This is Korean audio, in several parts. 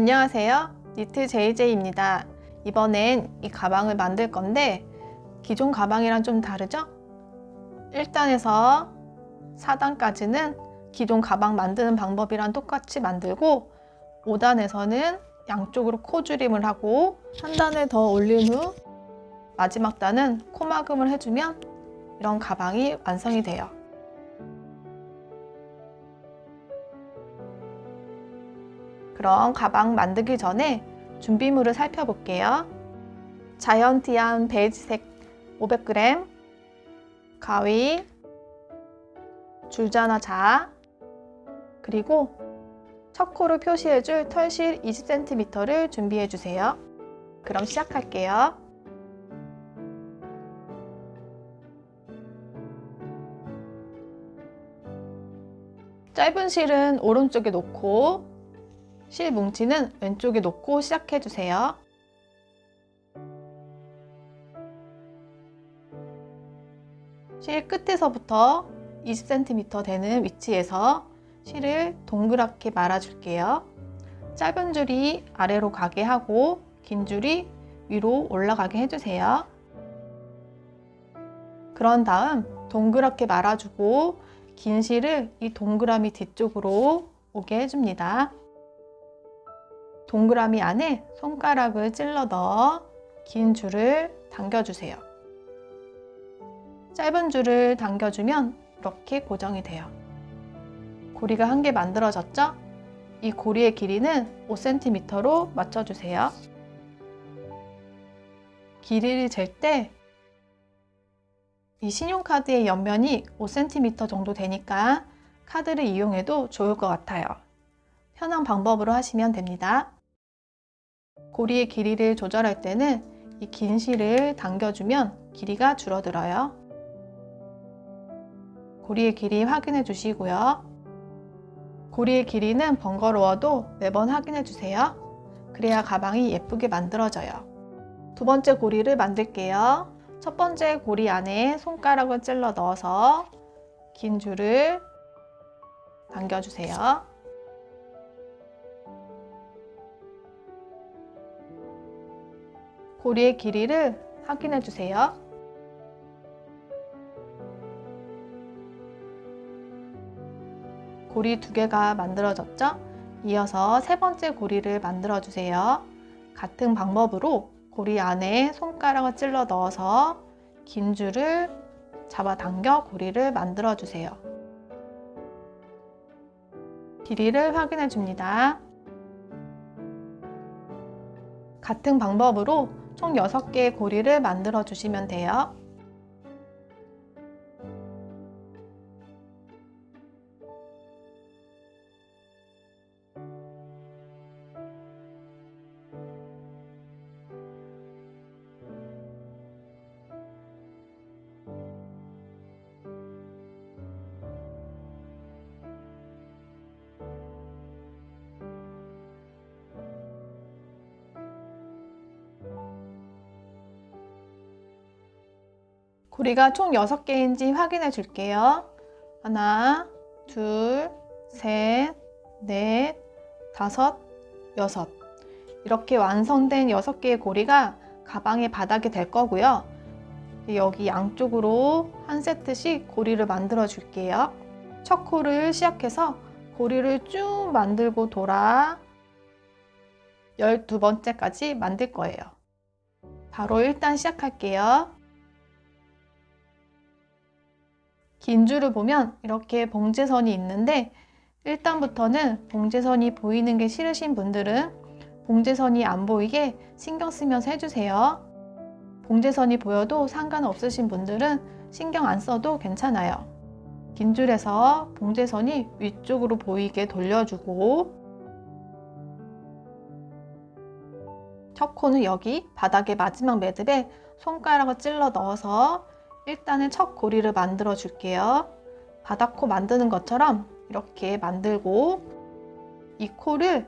안녕하세요. 니트 JJ입니다. 이번엔 이 가방을 만들 건데 기존 가방이랑 좀 다르죠? 1단에서 4단까지는 기존 가방 만드는 방법이랑 똑같이 만들고 5단에서는 양쪽으로 코줄임을 하고 한 단을 더 올린 후 마지막 단은 코막음을 해주면 이런 가방이 완성이 돼요. 그럼 가방 만들기 전에 준비물을 살펴볼게요. 자이언티한 베이지색 500g, 가위, 줄자나 자, 그리고 첫 코를 표시해줄 털실 20cm를 준비해주세요. 그럼 시작할게요. 짧은 실은 오른쪽에 놓고 실 뭉치는 왼쪽에 놓고 시작해주세요. 실 끝에서부터 20cm 되는 위치에서 실을 동그랗게 말아줄게요. 짧은 줄이 아래로 가게 하고 긴 줄이 위로 올라가게 해주세요. 그런 다음 동그랗게 말아주고 긴 실을 이 동그라미 뒤쪽으로 오게 해줍니다. 동그라미 안에 손가락을 찔러 넣어 긴 줄을 당겨주세요. 짧은 줄을 당겨주면 이렇게 고정이 돼요. 고리가 한 개 만들어졌죠? 이 고리의 길이는 5cm로 맞춰주세요. 길이를 잴 때 이 신용카드의 옆면이 5cm 정도 되니까 카드를 이용해도 좋을 것 같아요. 편한 방법으로 하시면 됩니다. 고리의 길이를 조절할 때는 이 긴 실을 당겨주면 길이가 줄어들어요. 고리의 길이 확인해 주시고요. 고리의 길이는 번거로워도 매번 확인해 주세요. 그래야 가방이 예쁘게 만들어져요. 두 번째 고리를 만들게요. 첫 번째 고리 안에 손가락을 찔러 넣어서 긴 줄을 당겨주세요. 고리의 길이를 확인해 주세요. 고리 두 개가 만들어졌죠? 이어서 세 번째 고리를 만들어 주세요. 같은 방법으로 고리 안에 손가락을 찔러 넣어서 긴 줄을 잡아당겨 고리를 만들어 주세요. 길이를 확인해 줍니다. 같은 방법으로 총 6개의 고리를 만들어 주시면 돼요. 고리가 총 6개인지 확인해 줄게요. 하나, 둘, 셋, 넷, 다섯, 여섯. 이렇게 완성된 6개의 고리가 가방의 바닥이 될 거고요. 여기 양쪽으로 한 세트씩 고리를 만들어 줄게요. 첫 코를 시작해서 고리를 쭉 만들고 돌아 12번째까지 만들 거예요. 바로 1단 시작할게요. 긴 줄을 보면 이렇게 봉제선이 있는데 1단부터는 봉제선이 보이는 게 싫으신 분들은 봉제선이 안 보이게 신경 쓰면서 해주세요. 봉제선이 보여도 상관없으신 분들은 신경 안 써도 괜찮아요. 긴 줄에서 봉제선이 위쪽으로 보이게 돌려주고 첫 코는 여기 바닥의 마지막 매듭에 손가락을 찔러 넣어서 1단의 첫 고리를 만들어 줄게요. 바닥코 만드는 것처럼 이렇게 만들고 이 코를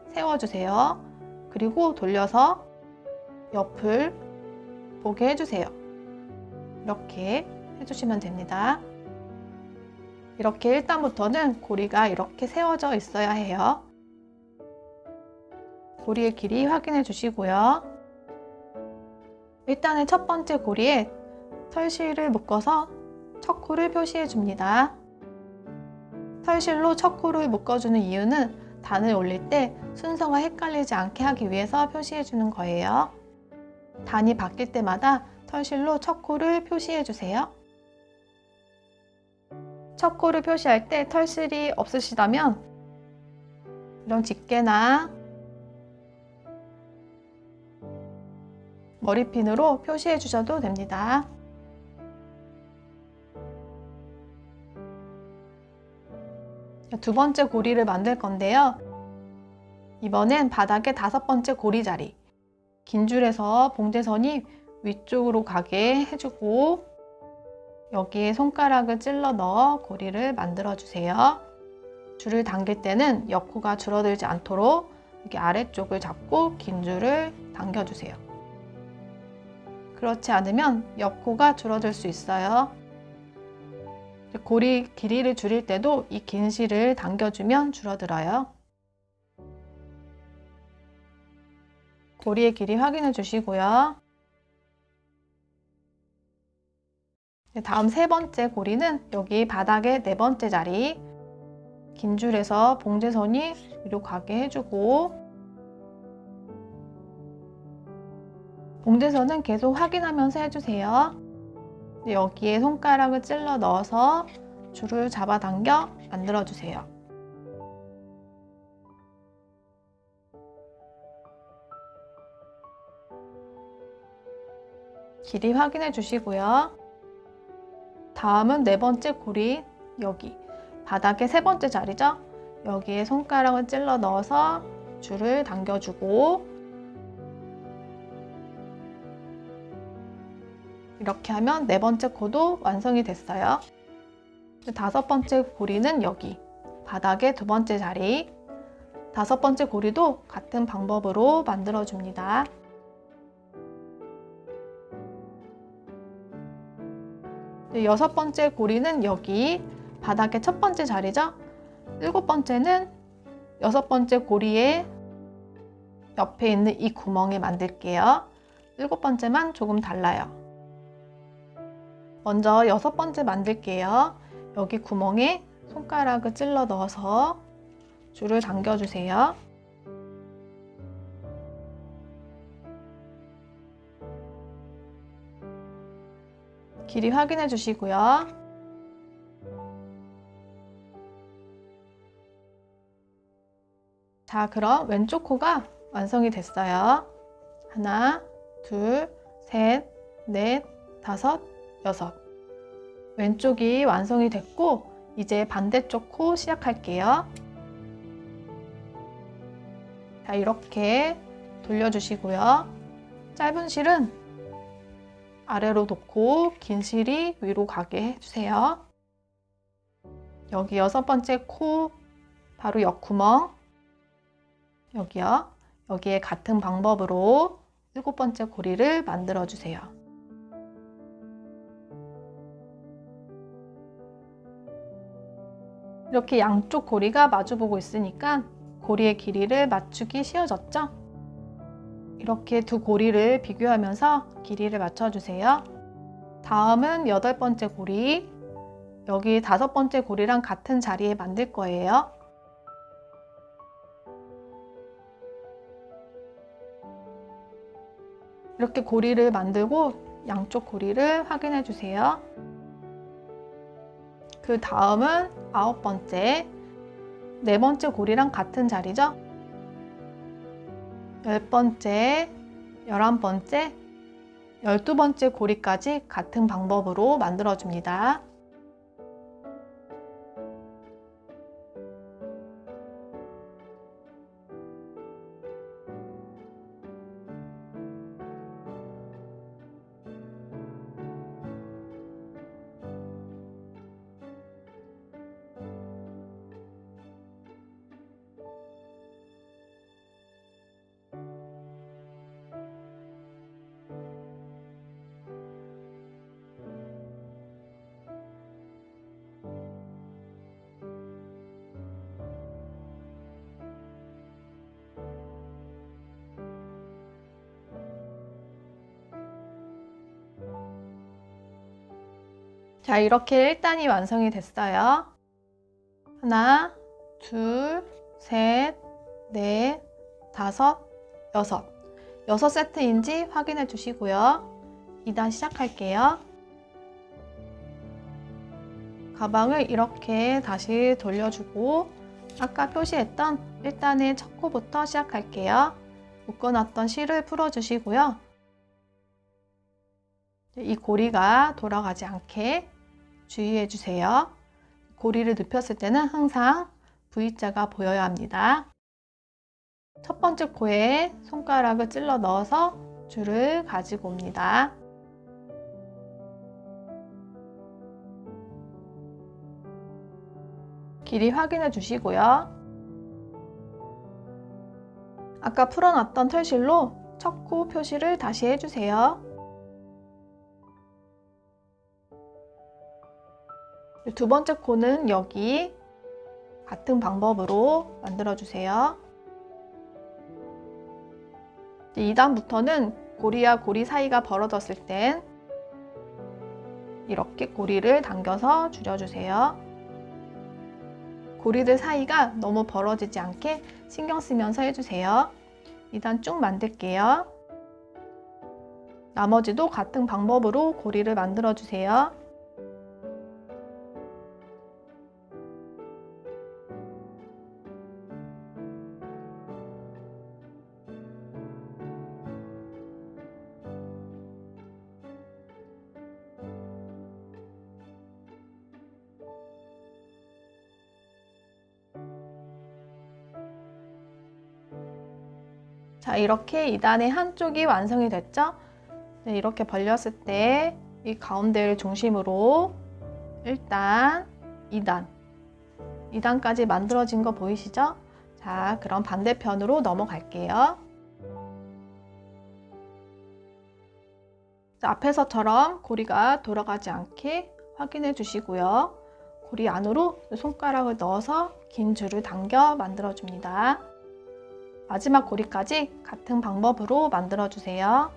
세워주세요. 그리고 돌려서 옆을 보게 해주세요. 이렇게 해주시면 됩니다. 이렇게 1단부터는 고리가 이렇게 세워져 있어야 해요. 고리의 길이 확인해 주시고요. 일단은 첫 번째 고리에 털실을 묶어서 첫 코를 표시해 줍니다. 털실로 첫 코를 묶어주는 이유는 단을 올릴 때 순서가 헷갈리지 않게 하기 위해서 표시해 주는 거예요. 단이 바뀔 때마다 털실로 첫 코를 표시해 주세요. 첫 코를 표시할 때 털실이 없으시다면 이런 집게나 머리핀으로 표시해 주셔도 됩니다. 두 번째 고리를 만들 건데요. 이번엔 바닥의 5번째 고리 자리, 긴 줄에서 봉제선이 위쪽으로 가게 해주고 여기에 손가락을 찔러 넣어 고리를 만들어 주세요. 줄을 당길 때는 옆코가 줄어들지 않도록 여기 아래쪽을 잡고 긴 줄을 당겨 주세요. 그렇지 않으면 옆코가 줄어들 수 있어요. 고리 길이를 줄일 때도 이 긴 실을 당겨주면 줄어들어요. 고리의 길이 확인해 주시고요. 다음 세 번째 고리는 여기 바닥의 4번째 자리, 긴 줄에서 봉제선이 위로 가게 해주고 봉제선은 계속 확인하면서 해주세요. 여기에 손가락을 찔러 넣어서 줄을 잡아당겨 만들어 주세요. 길이 확인해 주시고요. 다음은 4번째 고리, 여기 바닥의 3번째 자리죠. 여기에 손가락을 찔러 넣어서 줄을 당겨주고 이렇게 하면 4번째 코도 완성이 됐어요. 5번째 고리는 여기 바닥의 2번째 자리, 5번째 고리도 같은 방법으로 만들어 줍니다. 여섯 번째 고리는 여기 바닥의 첫 번째 자리죠. 7번째는 6번째 고리의 옆에 있는 이 구멍에 만들게요. 7번째만 조금 달라요. 먼저 6번째 만들게요. 여기 구멍에 손가락을 찔러 넣어서 줄을 당겨주세요. 길이 확인해 주시고요. 자, 그럼 왼쪽 코가 완성이 됐어요. 하나, 둘, 셋, 넷, 다섯, 여섯. 왼쪽이 완성이 됐고 이제 반대쪽 코 시작할게요. 자, 이렇게 돌려주시고요. 짧은 실은 아래로 놓고 긴 실이 위로 가게 해주세요. 여기 6번째 코 바로 옆구멍, 여기요. 여기에 같은 방법으로 7번째 고리를 만들어 주세요. 이렇게 양쪽 고리가 마주보고 있으니까 고리의 길이를 맞추기 쉬워졌죠? 이렇게 두 고리를 비교하면서 길이를 맞춰주세요. 다음은 8번째 고리, 여기 5번째 고리랑 같은 자리에 만들 거예요. 이렇게 고리를 만들고 양쪽 고리를 확인해 주세요. 그 다음은 9번째, 4번째 고리랑 같은 자리죠? 10번째, 11번째, 12번째 고리까지 같은 방법으로 만들어 줍니다. 자, 이렇게 1단이 완성이 됐어요. 하나, 둘, 셋, 넷, 다섯, 여섯. 6세트인지 확인해 주시고요. 2단 시작할게요. 가방을 이렇게 다시 돌려주고 아까 표시했던 1단의 첫 코부터 시작할게요. 묶어놨던 실을 풀어주시고요. 이 고리가 돌아가지 않게 주의해 주세요. 고리를 눕혔을 때는 항상 V자가 보여야 합니다. 첫 번째 코에 손가락을 찔러 넣어서 줄을 가지고 옵니다. 길이 확인해 주시고요. 아까 풀어놨던 털실로 첫 코 표시를 다시 해주세요. 두 번째 코는 여기 같은 방법으로 만들어 주세요. 2단부터는 고리와 고리 사이가 벌어졌을 땐 이렇게 고리를 당겨서 줄여주세요. 고리들 사이가 너무 벌어지지 않게 신경 쓰면서 해주세요. 2단 쭉 만들게요. 나머지도 같은 방법으로 고리를 만들어 주세요. 자, 이렇게 2단의 한쪽이 완성이 됐죠? 네, 이렇게 벌렸을 때 이 가운데를 중심으로 1단, 2단, 2단까지 만들어진 거 보이시죠? 자, 그럼 반대편으로 넘어갈게요. 자, 앞에서처럼 고리가 돌아가지 않게 확인해 주시고요. 고리 안으로 손가락을 넣어서 긴 줄을 당겨 만들어 줍니다. 마지막 고리까지 같은 방법으로 만들어 주세요.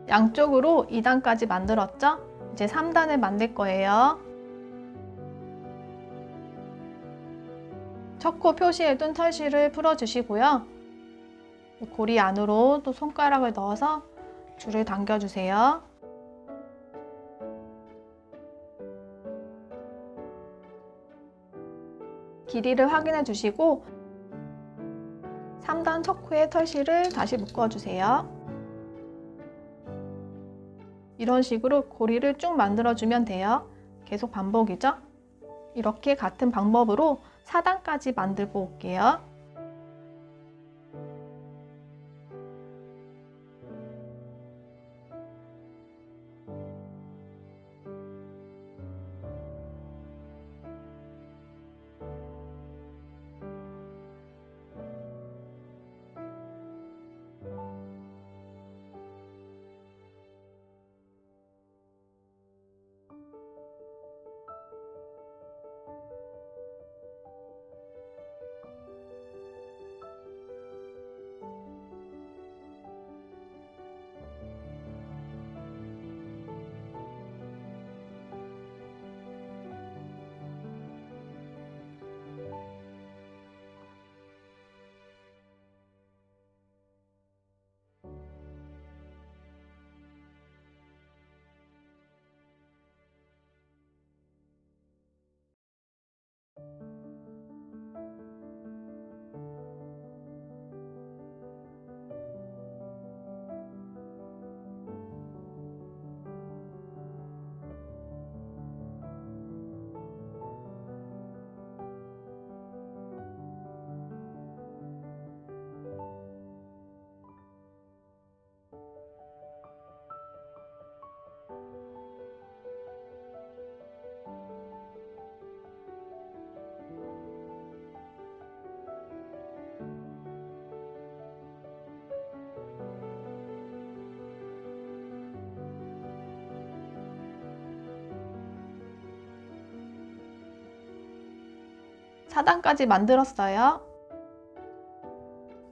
양쪽으로 2단까지 만들었죠? 이제 3단을 만들 거예요. 첫 코 표시에 둔 털실을 풀어주시고요. 고리 안으로 또 손가락을 넣어서 줄을 당겨주세요. 길이를 확인해 주시고 3단 첫 코에 털실을 다시 묶어주세요. 이런 식으로 고리를 쭉 만들어주면 돼요. 계속 반복이죠? 이렇게 같은 방법으로 4단까지 만들고 올게요. 4단까지 만들었어요.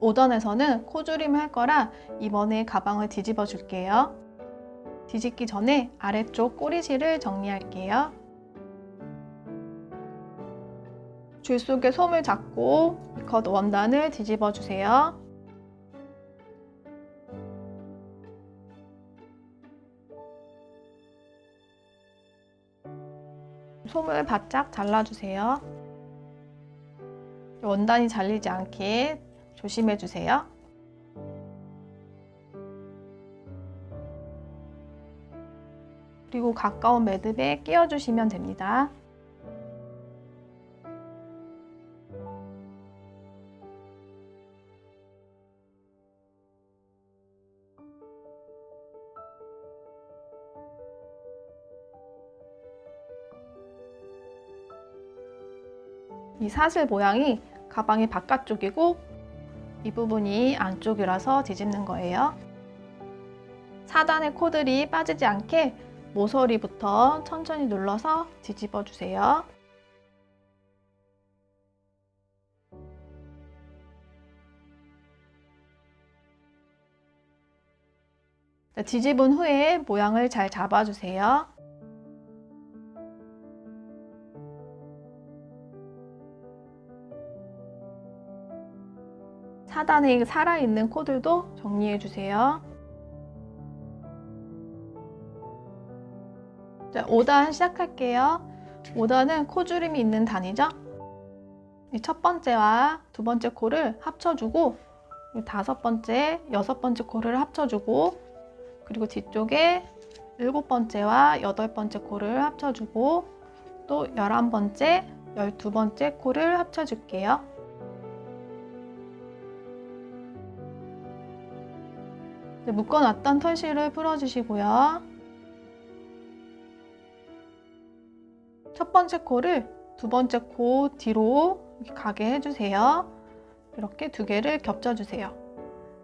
5단에서는 코줄임을 할 거라 이번에 가방을 뒤집어 줄게요. 뒤집기 전에 아래쪽 꼬리실을 정리할게요. 줄 속에 솜을 잡고 겉 원단을 뒤집어 주세요. 솜을 바짝 잘라주세요. 원단이 잘리지 않게 조심해 주세요. 그리고 가까운 매듭에 끼워주시면 됩니다. 이 사슬 모양이 가방의 바깥쪽이고 이 부분이 안쪽이라서 뒤집는 거예요. 4단의 코들이 빠지지 않게 모서리부터 천천히 눌러서 뒤집어 주세요. 뒤집은 후에 모양을 잘 잡아주세요. 하단에 살아있는 코들도 정리해 주세요. 자, 5단 시작할게요. 5단은 코주름이 있는 단이죠. 첫 번째와 두 번째 코를 합쳐주고 5번째, 6번째 코를 합쳐주고 그리고 뒤쪽에 7번째와 8번째 코를 합쳐주고 또 11번째, 12번째 코를 합쳐줄게요. 묶어놨던 털실을 풀어주시고요. 첫 번째 코를 두 번째 코 뒤로 이렇게 가게 해주세요. 이렇게 두 개를 겹쳐주세요.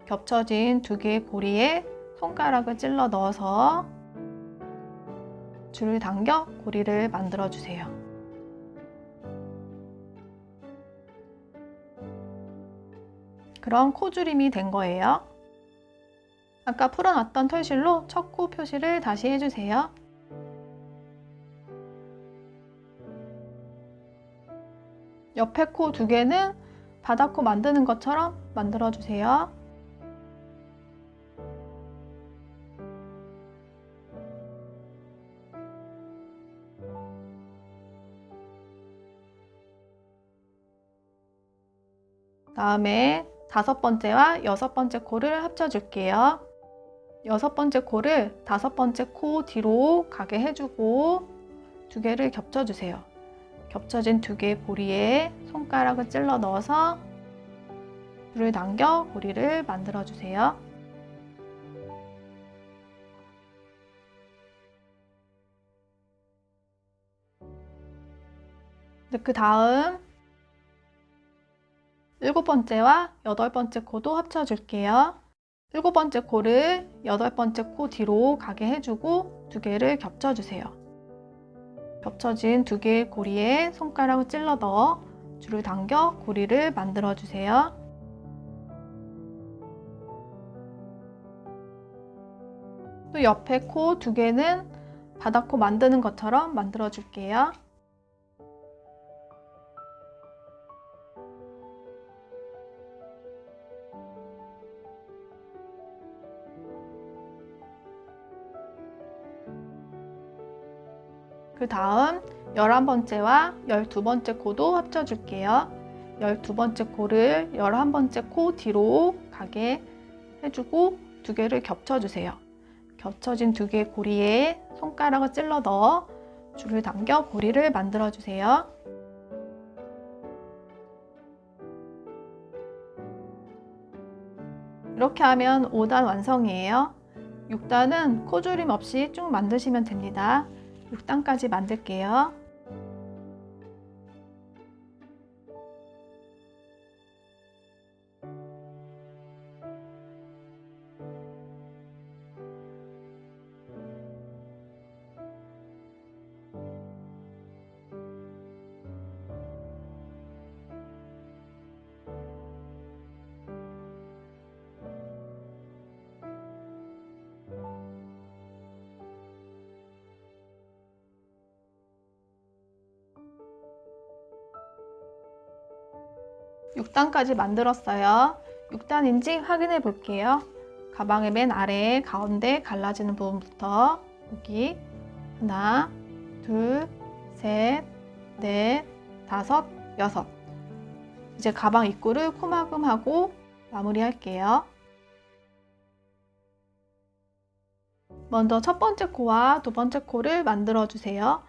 겹쳐진 두 개의 고리에 손가락을 찔러 넣어서 줄을 당겨 고리를 만들어주세요. 그럼 코줄임이 된 거예요. 아까 풀어놨던 털실로 첫 코 표시를 다시 해주세요. 옆에 코 두 개는 바닥코 만드는 것처럼 만들어주세요. 다음에 5번째와 6번째 코를 합쳐줄게요. 6번째 코를 5번째 코 뒤로 가게 해주고 두 개를 겹쳐주세요. 겹쳐진 두 개의 고리에 손가락을 찔러 넣어서 줄을 당겨 고리를 만들어주세요. 그 다음 7번째와 8번째 코도 합쳐줄게요. 7번째 코를 8번째 코 뒤로 가게 해주고 두 개를 겹쳐주세요. 겹쳐진 두 개의 고리에 손가락을 찔러 넣어 줄을 당겨 고리를 만들어주세요. 또 옆에 코 두 개는 바닥코 만드는 것처럼 만들어줄게요. 그 다음 11번째와 12번째 코도 합쳐줄게요. 12번째 코를 11번째 코 뒤로 가게 해주고 두 개를 겹쳐주세요. 겹쳐진 두 개의 고리에 손가락을 찔러 넣어 줄을 당겨 고리를 만들어주세요. 이렇게 하면 5단 완성이에요. 6단은 코줄임 없이 쭉 만드시면 됩니다. 6단까지 만들게요. 6단까지 만들었어요. 6단인지 확인해 볼게요. 가방의 맨 아래 가운데 갈라지는 부분부터 여기 하나, 둘, 셋, 넷, 다섯, 여섯. 이제 가방 입구를 코막음하고 마무리할게요. 먼저 첫 번째 코와 두 번째 코를 만들어 주세요.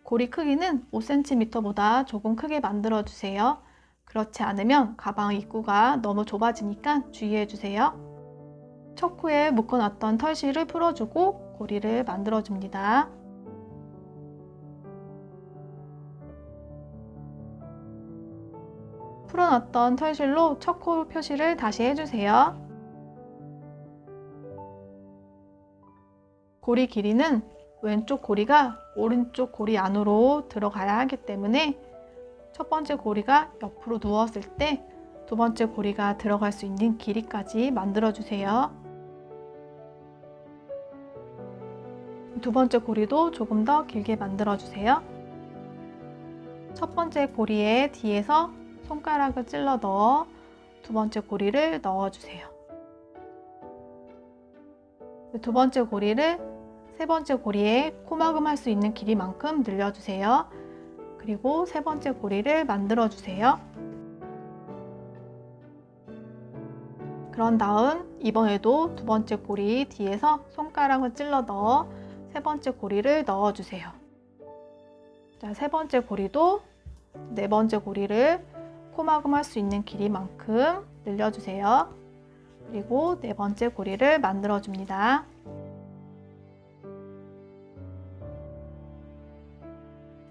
고리 크기는 5cm보다 조금 크게 만들어 주세요. 그렇지 않으면 가방 입구가 너무 좁아지니까 주의해 주세요. 첫 코에 묶어놨던 털실을 풀어주고 고리를 만들어 줍니다. 풀어놨던 털실로 첫 코 표시를 다시 해주세요. 고리 길이는 왼쪽 고리가 오른쪽 고리 안으로 들어가야 하기 때문에 첫 번째 고리가 옆으로 누웠을 때 두 번째 고리가 들어갈 수 있는 길이까지 만들어 주세요. 두 번째 고리도 조금 더 길게 만들어 주세요. 첫 번째 고리에 뒤에서 손가락을 찔러 넣어 두 번째 고리를 넣어 주세요. 두 번째 고리를 세 번째 고리에 코막음 할 수 있는 길이만큼 늘려주세요. 그리고 세 번째 고리를 만들어 주세요. 그런 다음 이번에도 두 번째 고리 뒤에서 손가락을 찔러 넣어 세 번째 고리를 넣어 주세요. 자, 세 번째 고리도 네 번째 고리를 코막음 할 수 있는 길이만큼 늘려주세요. 그리고 네 번째 고리를 만들어 줍니다.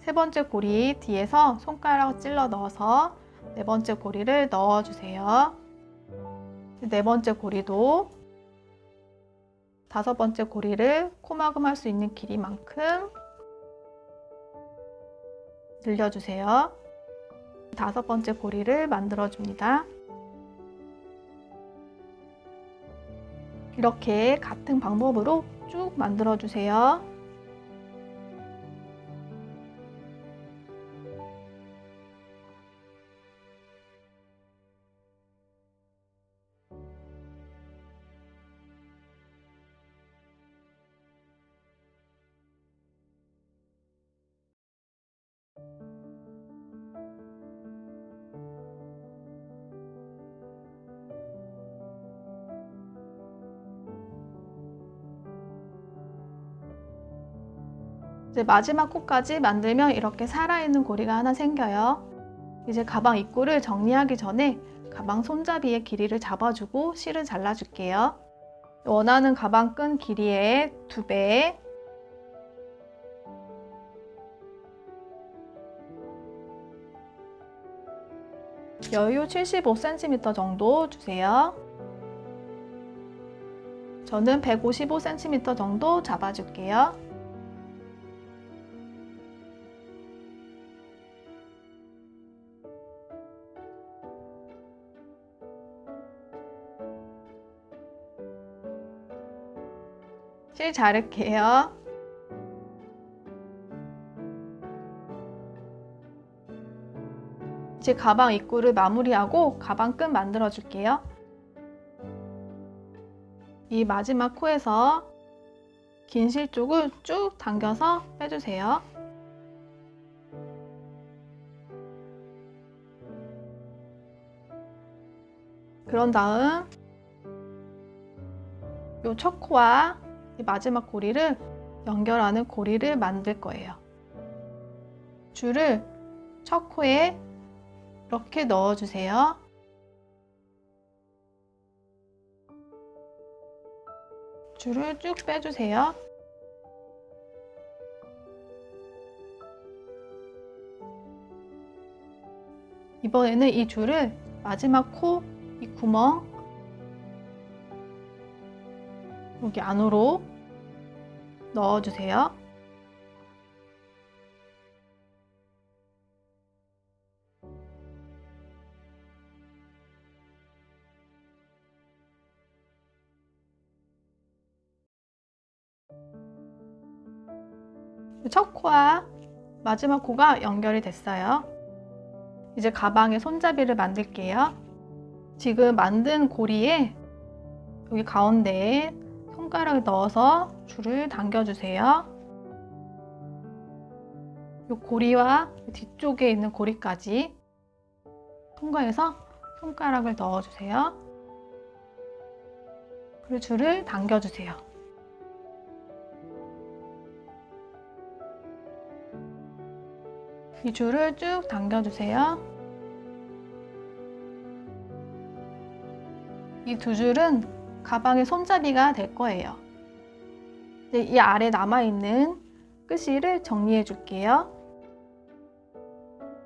세 번째 고리 뒤에서 손가락을 찔러 넣어서 네 번째 고리를 넣어 주세요. 네 번째 고리도 다섯 번째 고리를 코막음 할 수 있는 길이만큼 늘려주세요. 다섯 번째 고리를 만들어 줍니다. 이렇게 같은 방법으로 쭉 만들어 주세요. 이제 마지막 코까지 만들면 이렇게 살아있는 고리가 하나 생겨요. 이제 가방 입구를 정리하기 전에 가방 손잡이의 길이를 잡아주고 실을 잘라줄게요. 원하는 가방 끈 길이의 2배, 여유 75cm 정도 주세요. 저는 155cm 정도 잡아줄게요. 실 자를게요. 이제 가방 입구를 마무리하고 가방 끈 만들어 줄게요. 이 마지막 코에서 긴 실 쪽을 쭉 당겨서 빼주세요. 그런 다음 이 첫 코와 이 마지막 고리를 연결하는 고리를 만들 거예요. 줄을 첫 코에 이렇게 넣어주세요. 줄을 쭉 빼주세요. 이번에는 이 줄을 마지막 코 이 구멍 여기 안으로 넣어주세요. 첫 코와 마지막 코가 연결이 됐어요. 이제 가방에 손잡이를 만들게요. 지금 만든 고리에 여기 가운데에 손가락을 넣어서 줄을 당겨주세요. 이 고리와 뒤쪽에 있는 고리까지 통과해서 손가락을 넣어주세요. 그리고 줄을 당겨주세요. 이 줄을 쭉 당겨주세요. 이 두 줄은 가방의 손잡이가 될 거예요. 이제 이 아래 남아있는 끝실을 정리해 줄게요.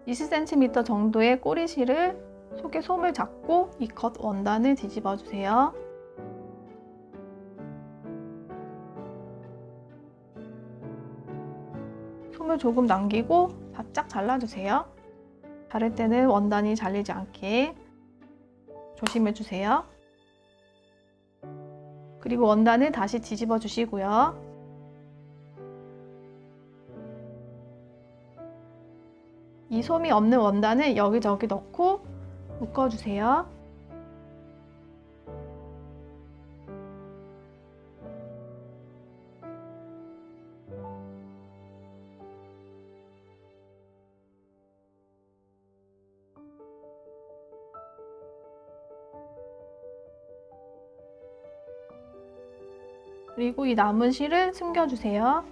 20cm 정도의 꼬리실을 속에 솜을 잡고 이 겉 원단을 뒤집어 주세요. 솜을 조금 남기고 바짝 잘라주세요. 자를 때는 원단이 잘리지 않게 조심해 주세요. 그리고 원단을 다시 뒤집어 주시고요. 이 솜이 없는 원단을 여기저기 넣고 묶어주세요. 그리고 이 남은 실을 숨겨주세요.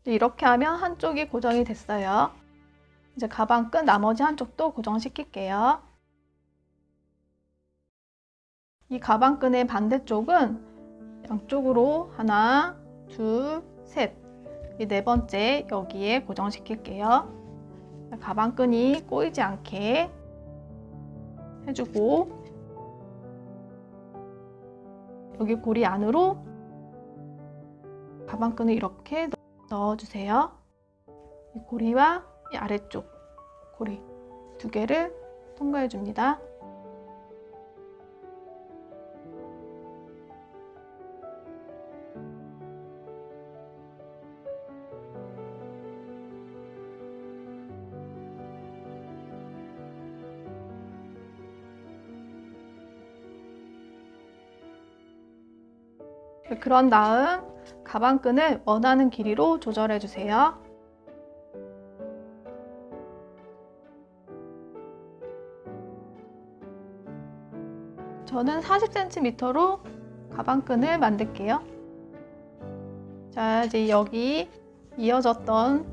이렇게 하면 한쪽이 고정이 됐어요. 이제 가방 끝 나머지 한쪽도 고정시킬게요. 이 가방 끈의 반대쪽은 양쪽으로 하나, 둘, 셋, 이 네 번째 여기에 고정시킬게요. 가방 끈이 꼬이지 않게 해주고 여기 고리 안으로 가방 끈을 이렇게 넣어주세요. 이 고리와 이 아래쪽 고리 두 개를 통과해 줍니다. 그런 다음 가방끈을 원하는 길이로 조절해 주세요. 저는 40cm로 가방끈을 만들게요. 자, 이제 여기 이어졌던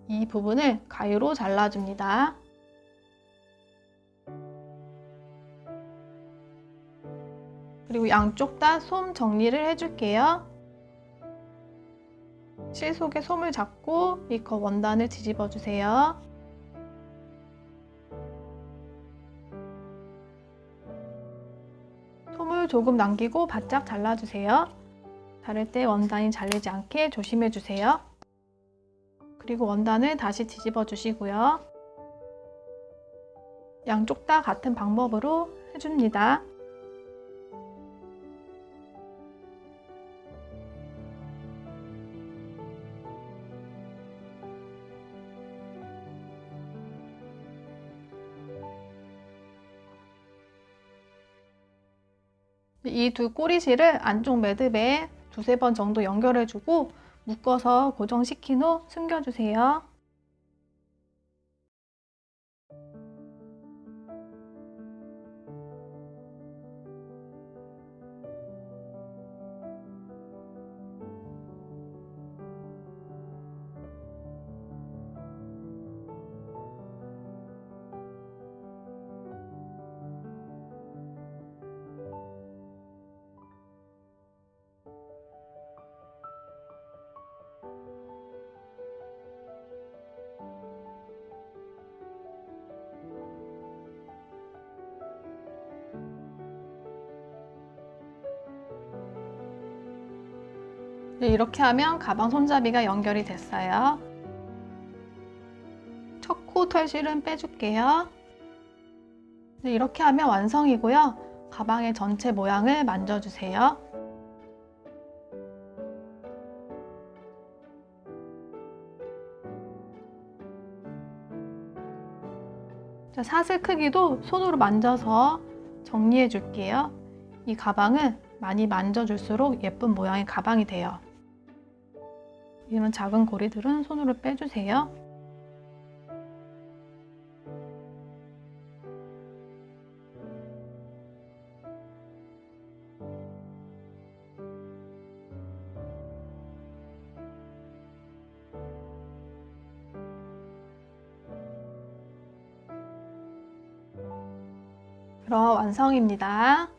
이 부분을 가위로 잘라줍니다. 그리고 양쪽 다 솜 정리를 해줄게요. 실 속에 솜을 잡고 이 겉 원단을 뒤집어 주세요. 솜을 조금 남기고 바짝 잘라주세요. 자를 때 원단이 잘리지 않게 조심해 주세요. 그리고 원단을 다시 뒤집어 주시고요. 양쪽 다 같은 방법으로 해줍니다. 이 두 꼬리실을 안쪽 매듭에 두세 번 정도 연결해주고 묶어서 고정시킨 후 숨겨주세요. 이렇게 하면 가방 손잡이가 연결이 됐어요. 첫 코 털실은 빼줄게요. 이렇게 하면 완성이고요. 가방의 전체 모양을 만져주세요. 자, 사슬 크기도 손으로 만져서 정리해 줄게요. 이 가방은 많이 만져줄수록 예쁜 모양의 가방이 돼요. 이런 작은 고리들은 손으로 빼주세요. 그럼 완성입니다.